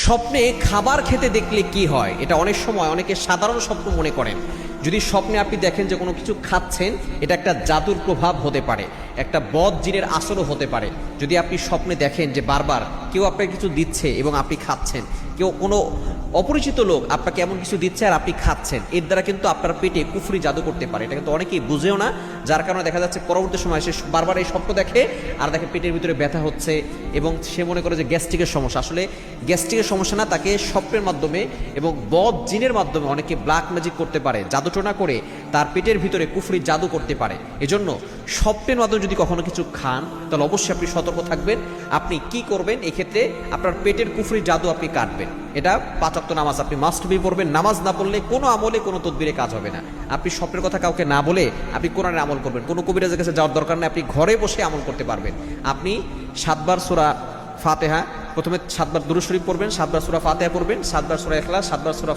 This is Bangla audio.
স্বপ্নে খাবার খেতে দেখলে কি হয়, এটা অনেক সময় অনেকে সাধারণ স্বপ্ন মনে করেন। যদি স্বপ্নে আপনি দেখেন যে কোনো কিছু খাচ্ছেন, এটা একটা জাদুর প্রভাব হতে পারে, একটা বদ জিনের আসরও হতে পারে। যদি আপনি স্বপ্নে দেখেন যে বারবার কেউ আপনাকে কিছু দিচ্ছে এবং আপনি খাচ্ছেন, কেউ কোনো অপরিচিত লোক আপনাকে এমন কিছু দিচ্ছে আর আপনি খাচ্ছেন, এর দ্বারা কিন্তু আপনার পেটে কুফরি জাদু করতে পারে। এটা কিন্তু অনেকেই বুঝেও না, যার কারণে দেখা যাচ্ছে পরবর্তী সময় সে বারবার এই স্বপ্ন দেখে আর দেখে পেটের ভিতরে ব্যথা হচ্ছে এবং সে মনে করে যে গ্যাস্ট্রিকের সমস্যা। আসলে গ্যাস্ট্রিকের সমস্যা না, তাকে স্বপ্নের মাধ্যমে এবং বদ জিনের মাধ্যমে অনেকে ব্ল্যাক ম্যাজিক করতে পারে, জাদুটোনা করে তার পেটের ভিতরে কুফরি জাদু করতে পারে। এজন্য স্বপ্নের মাধ্যমে যদি কখনো কিছু খান তাহলে অবশ্যই আপনি সতর্ক থাকবেন। আপনি কি করবেন এক্ষেত্রে? আপনার পেটের কুফরি জাদু আপনি কাটবেন। এটা 5 ওয়াক্ত নামাজ আপনি মাস্ট বি পড়বেন। নামাজ না পড়লে কোনো আমলে কোনো তদবিরে কাজ হবে না। আপনি স্বপ্নের কথা কাউকে না বলে আপনি কোরআনের আমল করবেন, কোনো কবিরাজের কাছে যাওয়ার দরকার নেই, আপনি ঘরে বসে আমল করতে পারবেন। আপনি 7 বার সূরা ফাতিহা, প্রথমে 7 বার দুরূদ শরীফ পড়বেন, 7 বার সূরা ফাতিহা পড়বেন, 7 বার সূরা ইখলাস, 7 বার সূরা